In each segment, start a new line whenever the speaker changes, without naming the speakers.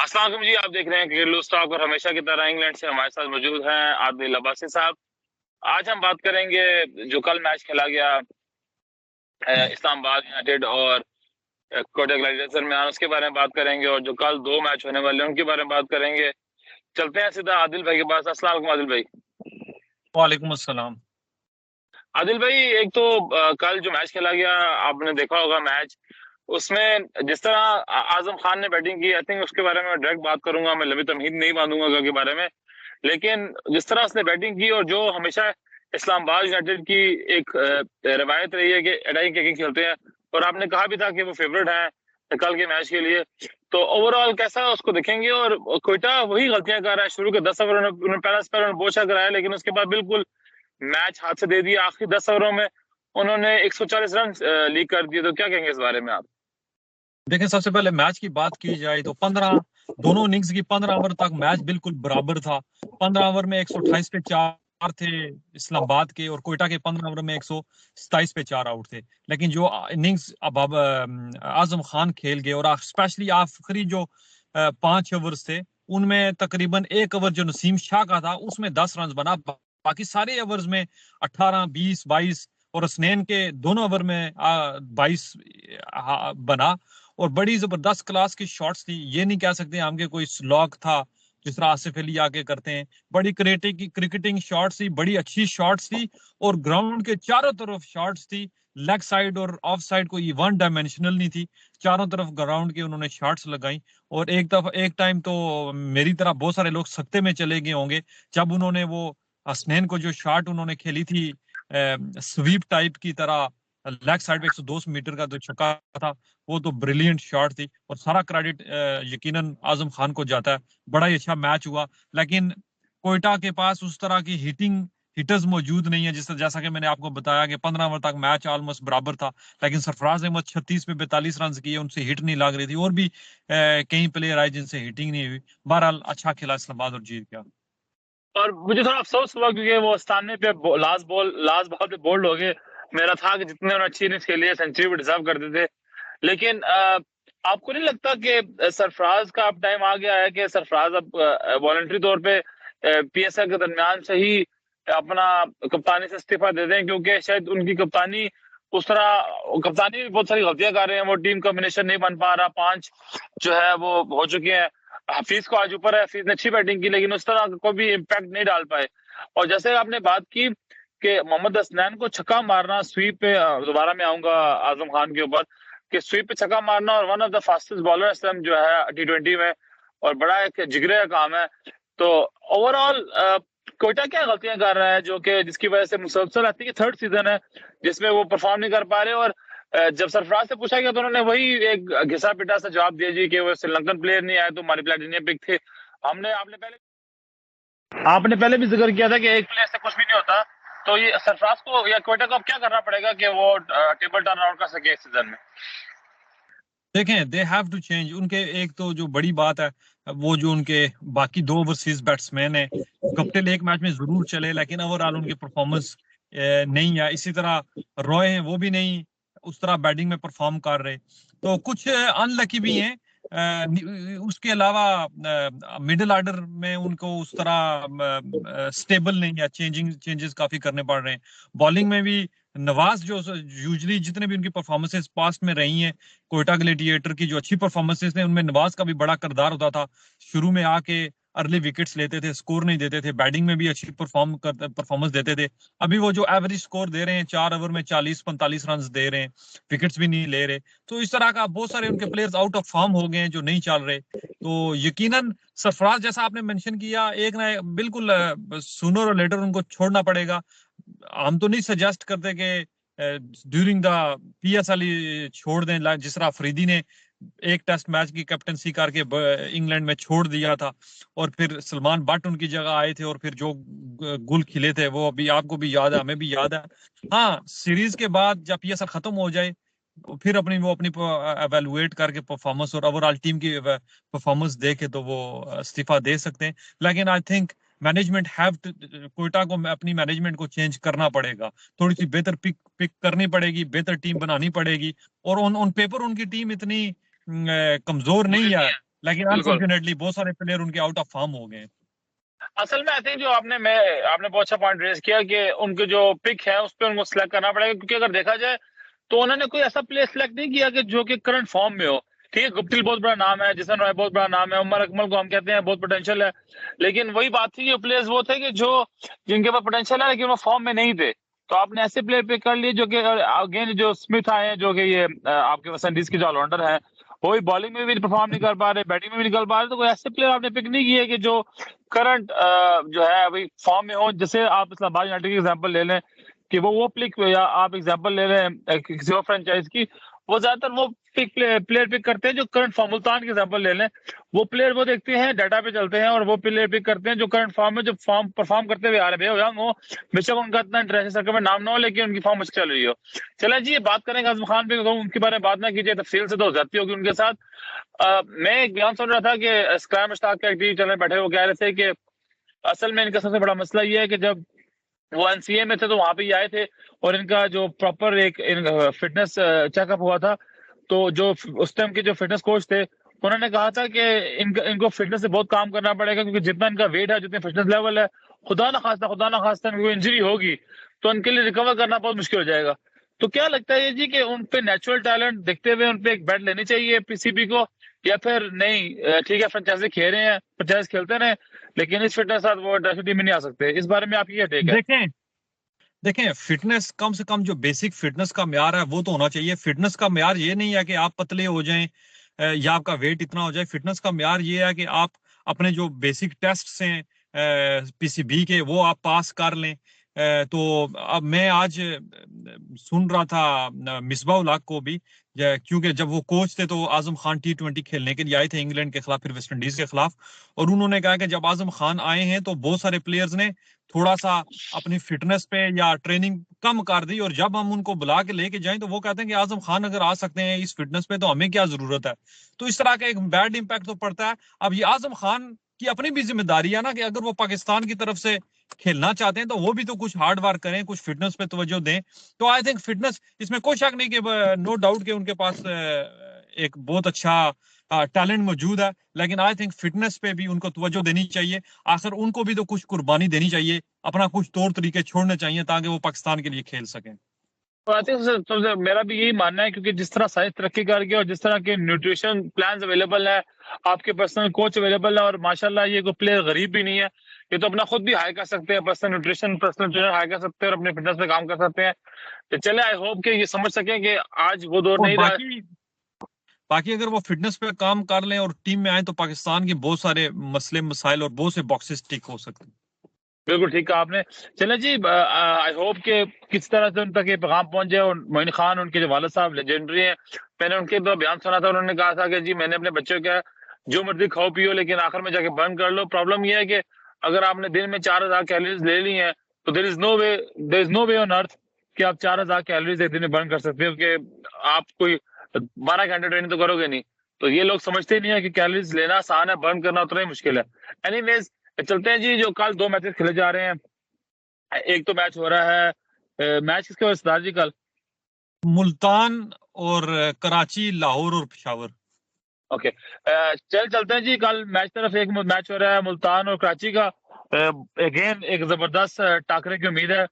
अस्सलाम वालेकुम जी। आप देख रहे हैं क्रिकेट लूज टॉक और हमेशा की तरह इंग्लैंड से हमारे साथ मौजूद हैं आदिल अब्बासी साहब। आज हम बात करेंगे जो कल मैच खेला गया इस्लामाबाद यूनाइटेड और कोटक ग्लैडिएटर्स दरमियान, उसके बारे में बात करेंगे और जो कल दो मैच होने वाले हैं उनके बारे में बात करेंगे। चलते हैं सीधा आदिल भाई के पास। अस्सलाम वालेकुम आदिल भाई।
वालेकुम अस्सलाम।
आदिल भाई, एक तो कल जो मैच खेला गया आपने देखा होगा मैच, उसमें जिस तरह आजम खान ने बैटिंग की, आई थिंक उसके बारे में डायरेक्ट बात करूंगा, मैं लंबी तमहीद नहीं बांधूंगा के बारे में। लेकिन जिस तरह उसने बैटिंग की और जो हमेशा इस्लामाबाद यूनाइटेड की एक रवायत रही है कि अटैकिंग किकिंग खेलते हैं, और आपने कहा भी था कि वो फेवरेट हैं कल के मैच के लिए, तो ओवरऑल कैसा उसको देखेंगे? और कोयटा वही गलतियां कर रहा है। शुरू के 10 ओवर उन्होंने पहला स्पेल उन्होंने बहुत अच्छा कराया, लेकिन उसके बाद बिल्कुल मैच हाथ से दे दिया। आखिरी 10 ओवरों में उन्होंने 140 रन लीक कर दिए। तो क्या कहेंगे इस बारे में आप?
देखें, सबसे पहले मैच की बात की जाए तो 15 दोनों इनिंग्स की 15 ओवर तक मैच बिल्कुल बराबर था। 15 ओवर में 128 पे 4 थे इस्लामाबाद के, और कोयटा के 15 ओवर में 127 पे 4 आउट थे। लेकिन जो इनिंग्स अब आजम खान खेल गए, और स्पेशली आखिरी जो 5 ओवर्स थे, उनमें तकरीबन एक ओवर जो नसीम शाह का था उसमें 10 रन बना। बाकी सारे ओवर्स में 18, 20, 22, और हसनैन के दोनों ओवर में 22 बना। और बड़ी जबरदस्त क्लास की शॉट्स थी, ये नहीं कह सकते हम कि कोई स्लॉग था जिस तरह आसिफ अली आके करते हैं। बड़ी क्रिकेटिंग शॉट्स थी, बड़ी अच्छी शॉट्स थी, और ग्राउंड के चारों तरफ शॉट्स थी। लेग साइड और ऑफ साइड कोई वन डायमेंशनल नहीं थी, चारों तरफ ग्राउंड के उन्होंने शॉट्स लगाई। और एक टाइम तो मेरी तरह बहुत सारे लोग सख्ते में चले गए होंगे जब उन्होंने वो हसनैन को जो शॉट उन्होंने खेली थी स्वीप टाइप की तरह, लेग साइड पे 102 मीटर का जो छक्का था, वो तो ब्रिलियंट शॉट थी। और सारा क्रेडिट यकीनन आजम खान को जाता है। बड़ा ही अच्छा मैच हुआ, लेकिन कोयटा के पास उस तरह की हिटर्स मौजूद नहीं है। जैसा कि मैंने आपको बताया कि 15 ओवर तक मैच ऑलमोस्ट बराबर था, लेकिन सरफराज अहमद 36 पे 42 रन किए, उनसे हिट नहीं लग रही थी। और भी कई प्लेयर आए जिनसे हिटिंग नहीं हुई। बहरहाल अच्छा खेला इस्लामाबाद और जीत गया।
और मुझे थोड़ा अफसोस हुआ क्योंकि वो सामने पे लास्ट बॉल पे बोल्ड हो गए। मेरा था कि जितने उन्होंने अच्छी इनिंग्स खेली है सेंचुरी भी डिजर्व करते थे। लेकिन आपको नहीं लगता कि सरफराज का अब टाइम आ गया है कि सरफराज अब वॉलंटरी तौर पे पीएसएल के दरमियान से ही अपना कप्तानी से इस्तीफा दे दें? क्योंकि शायद उनकी कप्तानी उस तरह, कप्तानी में बहुत सारी गलतियां कर रहे हैं, वो टीम कॉम्बिनेशन नहीं बन पा रहा। 5 जो है वो हो चुके हैं। हफीज को आज ऊपर है, हफीज ने अच्छी बैटिंग की लेकिन उस तरह का कोई भी इम्पैक्ट नहीं डाल पाए। और जैसे आपने बात की कि मोहम्मद हसनैन को छक्का मारना स्वीप पे, दोबारा मैं आऊंगा आजम खान के ऊपर, कि स्वीप पे छक्का मारना और one of the fastest bowler इस टाइम जो है T20 में, और बड़ा एक जिगरे का काम है। तो ओवरऑल कोयटा क्या गलतियां कर रहा है जो कि जिसकी वजह से मुसलसल आती है, थर्ड सीजन है जिसमें वो परफॉर्म नहीं कर पा रहे? और जब सरफराज से पूछा गया तो उन्होंने वही एक घिसा पिटा सा जवाब दिया जी कि वो श्रीलंकन प्लेयर नहीं आए तो हमारी प्लेटिनियम पिक थे। हमने आपने पहले भी जिक्र किया था कि एक प्लेयर से कुछ भी नहीं होता। तो ये सरफराज को या कोयटा को अब क्या करना पड़ेगा कि वो टेबल टर्न आउट कर सके इस सीजन में?
देखें, दे हैव टू चेंज। उनके एक तो जो बड़ी बात है, वो जो उनके बाकी दो ओवरसीज बैट्समैन है, कप्तान एक मैच में जरूर चले, लेकिन ओवरऑल उनकी परफॉर्मेंस नहीं है। इसी तरह रॉय हैं, वो भी नहीं उस तरह बैटिंग में परफॉर्म कर रहे। तो कुछ अनलकी भी हैं। उसके अलावा मिडिल ऑर्डर में उनको उस तरह स्टेबल नहीं है, चेंजेस काफी करने पड़ रहे हैं। बॉलिंग में भी नवाज जो यूजली जितने भी उनकी परफॉर्मेंसेस पास्ट में रही हैं, कोयटा ग्लेडिएटर की जो अच्छी परफॉर्मेंसेस ने, उनमें नवाज का भी बड़ा किरदार होता था। शुरू में आके अर्ली विकेट्स लेते थे, स्कोर नहीं देते थे, बैटिंग में भी अच्छी परफॉर्मेंस देते थे। अभी वो जो एवरेज स्कोर दे रहे हैं, 4 ओवर में 40-45 रन दे रहे हैं, विकेट्स भी नहीं ले रहे। तो इस तरह का बहुत सारे उनके प्लेयर्स आउट ऑफ फॉर्म हो गए हैं जो नहीं चल रहे। तो यकीनन सरफराज जैसा आपने मेंशन किया, एक ना बिल्कुल सूनर और लेटर उनको छोड़ना पड़ेगा। हम तो नहीं सजेस्ट करते कि ड्यूरिंग द पीएसएल ही छोड़ दें, जिस तरह अफरीदी ने एक टेस्ट मैच की कैप्टनसी करके इंग्लैंड में छोड़ दिया था, और फिर सलमान बट उनकी जगह आए थे, और फिर जो गुल खिले थे वो अभी आपको भी याद है, हमें भी याद है। हाँ, सीरीज के बाद जब पीएसएल खत्म हो जाए, फिर अपनी एवेलुएट करके परफॉर्मेंस और ओवरऑल टीम की परफॉर्मेंस देखे तो वो इस्तीफा दे सकते हैं। लेकिन I think management have Quetta को अपनी मैनेजमेंट को चेंज करना पड़ेगा। थोड़ी सी बेहतर पिक पिक करनी पड़ेगी, बेहतर टीम बनानी पड़ेगी। और ऑन ऑन पेपर उनकी टीम इतनी कमजोर नहीं है। लेकिन
बिल्कुल।
अनफॉर्चुनेटली बहुत सारे प्लेयर उनके आउट ऑफ फॉर्म हो गए।
असल में आई थिंक जो आपने बहुत अच्छा पॉइंट रेज किया कि उनके जो पिक है उस पर उनको सिलेक्ट करना पड़ेगा, क्योंकि अगर देखा जाए तो उन्होंने कोई ऐसा प्लेयर सिलेक्ट नहीं किया कि जो कि करंट फॉर्म में हो। ठीक है, गुप्टिल बहुत बड़ा नाम है, जिसन रॉय बहुत बड़ा नाम है, उमर अकमल को हम कहते हैं बहुत पोटेंशियल है, लेकिन वही बात थी, जो प्लेयर्स वो थे कि जो जिनके पास पोटेंशियल है लेकिन वो फॉर्म में नहीं थे। तो आपने ऐसे प्लेयर पिक कर लिए जो कि अगेन जो स्मिथ आए हैं, जो कि ये आपके वेस्ट इंडीज के जो ऑलराउंडर है, वो भी बॉलिंग में भी परफॉर्म नहीं कर पा रहे, बैटिंग में भी नहीं कर पा रहे, तो कोई ऐसे प्लेयर आपने पिक नहीं किए कि जो करंट जो है अभी फॉर्म में हो। जैसे आप इस्लामाबाद यूनाइटेड की एग्जांपल ले लें कि वो पिक, या आप एग्जांपल ले रहे हैं किसी और फ्रेंचाइज की, वो ज्यादातर वो प्लेयर पिक करते हैं जो करंट फॉर्म, मुल्तान की एग्जांपल ले लें, वो प्लेयर वो देखते हैं, डाटा पे चलते हैं और वो प्लेयर पिक करते हैं जो करंट फॉर्म में, जो फॉर्म परफॉर्म करते हुए आ रहे हैं, यंग हो, बेशक उनका इतना इंटरनेशनल सर्कल में नाम ना हो, लेकिन उनकी फॉर्म अच्छी चल रही हो। चलें जी, ये बात करेंगे आजम खान पे, तो उनके बारे में बात ना कीजिए तफसील से तो जाती होगी उनके साथ। मैं एक बयान सुन रहा था कि स्काई मुश्ताक के एक टीवी चैनल बैठे वो कह रहे थे कि असल में इनका सबसे बड़ा मसला ये है कि जब वो एनसीए में थे तो वहां पे ये आए थे और इनका जो प्रॉपर एक फिटनेस चेकअप हुआ था, तो जो उस टाइम के जो फिटनेस कोच थे उन्होंने कहा था कि इनको फिटनेस से बहुत काम करना पड़ेगा, क्योंकि जितना इनका वेट है, जितने फिटनेस लेवल है, खुदा ना खास्ता इनको इंजरी होगी तो उनके लिए रिकवर करना बहुत मुश्किल हो जाएगा। तो क्या लगता है ये जी कि उन पे नेचुरल टैलेंट देखते हुए उन पे एक बैट लेनी चाहिए पीसीबी को, या फिर नहीं ठीक है फ्रेंचाइजी खेल रहे हैं, फ्रेंचाइज खेलते रहे, लेकिन इस फिटनेस के साथ वो इंटरनेशनल टीम में नहीं आ सकते? इस बारे में आपकी क्या टेक है?
देखें देखें फिटनेस, कम से कम जो बेसिक फिटनेस का म्यार है वो तो होना चाहिए। फिटनेस का म्यार ये नहीं है कि आप पतले हो जाएं या आपका वेट इतना हो जाए। फिटनेस का म्यार ये है कि आप अपने जो बेसिक टेस्ट हैं पीसीबी के, वो आप पास कर लें। तो अब मैं आज सुन रहा था मिसबाह उल हक को भी, क्योंकि जब वो कोच थे तो आजम खान T20 खेलने के लिए आए थे इंग्लैंड के खिलाफ, फिर वेस्ट इंडीज के खिलाफ, और उन्होंने कहा कि जब आजम खान आए हैं तो बहुत सारे प्लेयर्स ने थोड़ा सा अपनी फिटनेस पे या ट्रेनिंग कम कर दी, और जब हम उनको बुला के लेके जाएं तो वो कहते हैं कि आजम खान अगर आ सकते हैं इस फिटनेस पे तो हमें क्या जरूरत है। तो इस तरह का एक बैड इंपैक्ट तो पड़ता है। अब ये आजम खान की अपनी भी जिम्मेदारी है ना कि अगर वो पाकिस्तान की तरफ से खेलना चाहते हैं तो वो भी तो कुछ हार्ड वर्क करें, कुछ फिटनेस पे तवज्जो दें। तो आई थिंक फिटनेस, इसमें कोई शक नहीं कि नो डाउट कि उनके पास एक बहुत अच्छा टैलेंट मौजूद है, लेकिन आई थिंक फिटनेस पे भी उनको तवज्जो देनी चाहिए। आखिर उनको भी तो कुछ कुर्बानी देनी चाहिए, अपना कुछ तौर तरीके छोड़ने चाहिए ताकि वो पाकिस्तान के लिए खेल सकें।
तो आई थिंक मेरा भी यही मानना है, क्योंकि जिस तरह साइंस तरक्की कर गई और जिस तरह के न्यूट्रिशन प्लान अवेलेबल है, आपके पर्सनल कोच अवेलेबल है, और माशाल्लाह ये कोई प्लेयर गरीब भी नहीं है, ये तो अपना खुद भी हाई कर सकते हैं, पर्सनल ट्रेनर हाई कर सकते हैं और अपने फिटनेस पे काम कर सकते हैं। तो चले, आई होप कि ये समझ सकें कि आज वो दौर
और
नहीं रहा।
बाकी बाकी अगर वो फिटनेस पे काम कर लें और टीम में आए तो पाकिस्तान के बहुत सारे मसले मसाइल और बहुत से बॉक्सेस टिक हो सकते हैं।
बिल्कुल ठीक कहा आपने। चले जी, आई होप कि किस तरह से उन तक ये पैगाम पहुंच जाए। और मोइन खान उनके जो वालिद साहब लेजेंडरी हैं, मैंने उनके दो बयान सुना था, उन्होंने कहा था कि जी मैंने अपने बच्चों का जो मर्जी खाओ पियो लेकिन आखिर में जाके बर्न कर लो। प्रॉब्लम ये है कि अगर आपने दिन में 4000 कैलोरीज ले ली हैं तो there is no way on earth कि आप 4000 कैलोरीज एक दिन में बर्न कर सकते हो, कि आप कोई 12 घंटे ट्रेनिंग तो करोगे नहीं। तो ये लोग समझते नहीं है कि कैलोरीज लेना आसान है, बर्न करना उतना ही मुश्किल है। एनीवेज, चलते हैं जी। जो कल दो मैचेस खेले जा रहे हैं, एक तो मैच हो रहा है, मैच किसके वजह सरदार जी कल?
मुल्तान और कराची, लाहौर और पेशावर।
ओके, चलते हैं जी। कल मैच तरफ एक मैच हो रहा है मुल्तान और कराची का। अगेन एक जबरदस्त टाकरे की उम्मीद है।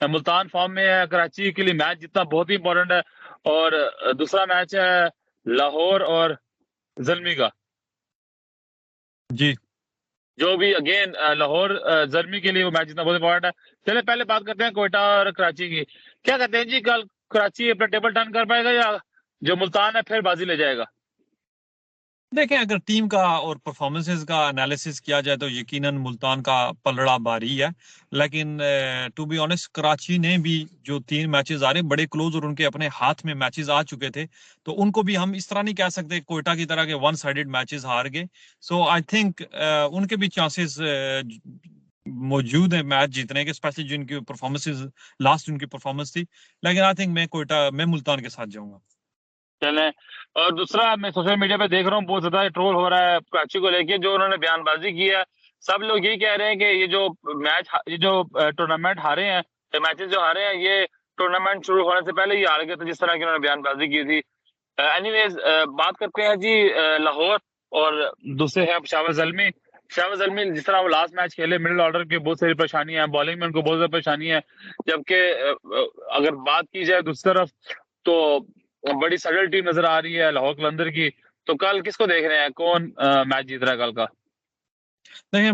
मुल्तान फॉर्म में है, कराची के लिए मैच जीतना बहुत ही इंपॉर्टेंट है। और दूसरा मैच है लाहौर और जलमी का,
जी
जो भी अगेन लाहौर जर्मी के लिए वो मैच जीतना बहुत इंपॉर्टेंट है। चले पहले बात करते हैं कोयटा और कराची की। क्या कहते हैं जी, कल कराची अपना टेबल टर्न कर पाएगा या जो मुल्तान है फिर बाजी ले जाएगा?
देखें, अगर टीम का और परफॉर्मेंसेस का एनालिसिस किया जाए तो यकीनन मुल्तान का पलड़ा भारी है, लेकिन टू बी ऑनेस्ट कराची ने भी जो 3 मैचेस आ रहे बड़े क्लोज और उनके अपने हाथ में मैचेस आ चुके थे, तो उनको भी हम इस तरह नहीं कह सकते कोयटा की तरह के वन साइडेड मैचेस हार गए। सो आई थिंक उनके भी चांसेस मौजूद है मैच जीतने के, स्पेशली जिनकी परफॉर्मेंसेस लास्ट उनकी परफॉर्मेंस थी। लेकिन आई थिंक मैं मुल्तान के साथ जाऊंगा।
चले, और दूसरा मैं सोशल मीडिया पे देख रहा हूँ बहुत ज्यादा ट्रोल हो रहा है कराची को लेके, जो उन्होंने बयानबाजी की है। सब लोग यही कह रहे हैं कि ये जो टूर्नामेंट हारे हैं, ये मैचेस जो हारे हैं, ये टूर्नामेंट शुरू होने से पहले ही हार गए थे, जिस तरह की उन्होंने बयानबाजी की थी। एनीवेज, बात करते हैं जी लाहौर। और दूसरे हैं शाबाज जल्मी। शाबाज जल्मी जिस तरह वो लास्ट मैच खेले, मिडिल ऑर्डर की बहुत सारी परेशानियां हैं, बॉलिंग में उनको बहुत ज्यादा परेशानी है। जबकि अगर बात की जाए दूसरी तरफ, तो बड़ी सडल टीम नजर आ रही है लाहौर कलंदर की। तो कल किसको देख रहे हैं, कौन मैच जीत रहा है कल का?
देखिए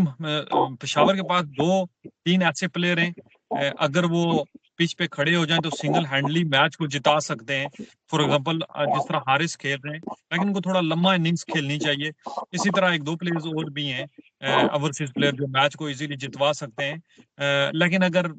पेशावर के पास 2-3 ऐसे प्लेयर हैं, अगर वो पिच पे खड़े हो जाएं तो सिंगल हैंडली मैच को जिता सकते हैं। फॉर एग्जांपल जिस तरह हारिस खेल रहे हैं, लेकिन उनको थोड़ा लंबा इनिंग्स खेलनी चाहिए। इसी तरह एक दो प्लेयर्स और भी हैं ओवरसीज प्लेयर जो मैच को इजीली जितवा सकते हैं। लेकिन अगर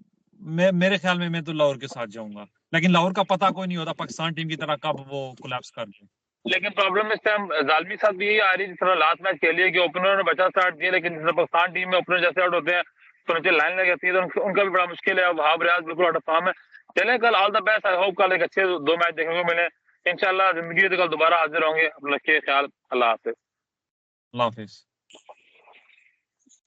मेरे ख्याल में मैं तो लाहौर के साथ जाऊंगा, लेकिन लाहौर का पता कोई नहीं होता पाकिस्तान टीम की तरह कब वो कोलैप्स कर दे।
लेकिन प्रॉब्लम इस टाइम जालमी साथ भी यही आ रही है, जिस तरह लास्ट मैच खेलिए कि ओपनर ने बचा स्टार्ट दिया, लेकिन जिस तरह पाकिस्तान टीम में ओपनर जैसे आउट होते हैं तो नीचे लाइन लग जाती है, तो उनका भी बड़ा मुश्किल है। अब वहाब रियाज बिल्कुल आउट ऑफ फॉर्म है। चले कल all the best, I hope कल एक अच्छे 2 मैच देखने को मिले। इंशाल्लाह जिंदगी तो कल दोबारा हाजिर होंगे। अपना रखिए ख्याल। अल्लाह हाफिज।
अल्लाह हाफिज।